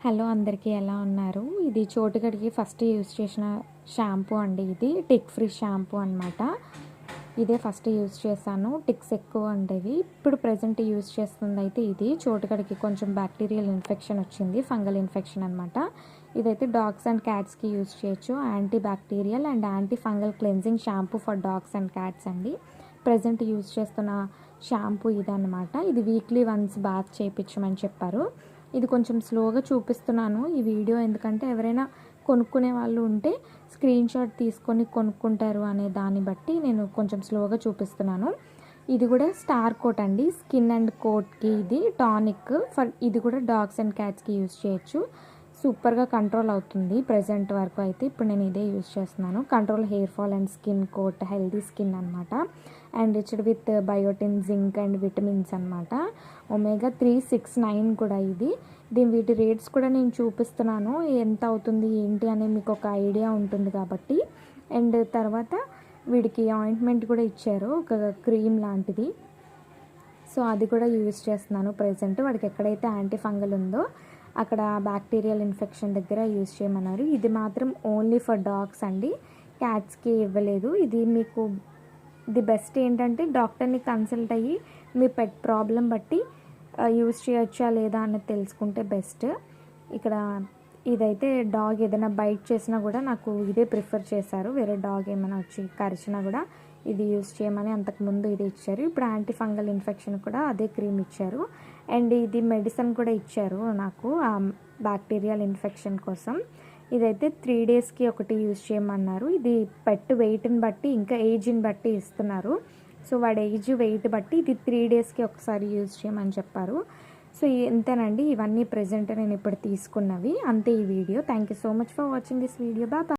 Hello అందరికీ ఎలా ఉన్నారు? ఇది చోటుగడికి ఫస్ట్ యూజ్ చేసిన షాంపూ అండి. ఇది టిక్ ఫ్రీ షాంపూ అనమాట. ఇదే ఫస్ట్ యూజ్ చేశాను. టిక్స్ ఎక్కువ ఉండేవి. ఇప్పుడు ప్రెజెంట్ యూజ్ చేస్తుంది అయితే ఇది చోటుగడికి కొంచెం బ్యాక్టీరియల్ ఇన్ఫెక్షన్ వచ్చింది, ఫంగల్ ఇన్ఫెక్షన్ అనమాట. ఇదైతే డాగ్స్ అండ్ క్యాట్స్కి యూజ్ చేయొచ్చు. Anti bacterial and anti fungal cleansing shampoo for dogs and cats అండి. ప్రెజెంట్ యూజ్ చేస్తున్న షాంపూ ఇదన్నమాట. ఇది వీక్లీ వన్స్ బాత్ చేయించమని చెప్పారు. ఇది కొంచెం స్లోగా చూపిస్తున్నాను ఈ వీడియో, ఎందుకంటే ఎవరైనా కొనుక్కునే వాళ్ళు ఉంటే స్క్రీన్ షాట్ తీసుకొని కొనుక్కుంటారు అనే దాన్ని బట్టి నేను కొంచెం స్లోగా చూపిస్తున్నాను. ఇది కూడా స్టార్ కోట్ అండి, స్కిన్ అండ్ కోట్కి ఇది టానిక్ ఫర్. ఇది కూడా డాగ్స్ అండ్ క్యాట్స్కి యూజ్ చేయొచ్చు. సూపర్గా కంట్రోల్ అవుతుంది ప్రెజెంట్ వరకు అయితే. ఇప్పుడు నేను ఇదే యూజ్ చేస్తున్నాను. Control hair fall and skin coat, healthy skin అనమాట. And riched with biotin, zinc and vitamins అనమాట. ఒమేగా 3, 6, 9 కూడా ఇది. వీటి రేట్స్ కూడా నేను చూపిస్తున్నాను, ఎంత అవుతుంది ఏంటి అని మీకు ఒక ఐడియా ఉంటుంది కాబట్టి. అండ్ తర్వాత వీడికి ఆయింట్మెంట్ కూడా ఇచ్చారు, ఒక క్రీమ్ లాంటిది. సో అది కూడా యూజ్ చేస్తున్నాను ప్రెజెంట్. వాడికి ఎక్కడైతే యాంటీ ఫంగల్ ఉందో అక్కడ బ్యాక్టీరియల్ ఇన్ఫెక్షన్ దగ్గర యూజ్ చేయమన్నారు. ఇది మాత్రం ఓన్లీ ఫర్ డాగ్స్ అండి, క్యాట్స్కి ఇవ్వలేదు. ఇది మీకు ది బెస్ట్ ఏంటంటే డాక్టర్ని కన్సల్ట్ అయ్యి మీ పెట్ ప్రాబ్లం బట్టి యూజ్ చేయొచ్చా లేదా అన్నది తెలుసుకుంటే బెస్ట్. ఇక్కడ ఇదైతే డాగ్ ఏదైనా బైట్ చేసినా కూడా నాకు ఇదే ప్రిఫర్ చేశారు. వేరే డాగ్ ఏమైనా వచ్చి కరిచినా కూడా ఇది యూజ్ చేయమని అంతకుముందు ఇది ఇచ్చారు. ఇప్పుడు యాంటీ ఫంగల్ ఇన్ఫెక్షన్ కూడా అదే క్రీమ్ ఇచ్చారు. అండ్ ఇది మెడిసిన్ కూడా ఇచ్చారు నాకు ఆ బ్యాక్టీరియల్ ఇన్ఫెక్షన్ కోసం. ఇదైతే 3 డేస్కి ఒకటి యూజ్ చేయమన్నారు. ఇది పెట్ వెయిట్ని బట్టి ఇంకా ఏజ్ని బట్టి ఇస్తున్నారు. సో వాడి ఏజ్ వెయిట్ బట్టి ఇది 3 డేస్కి ఒకసారి యూజ్ చేయమని చెప్పారు. సో ఇంతేనండి, ఇవన్నీ ప్రెజెంట్ నేను ఇప్పుడు తీసుకున్నవి అంతే ఈ వీడియో. Thank you so much for watching this video. Bye.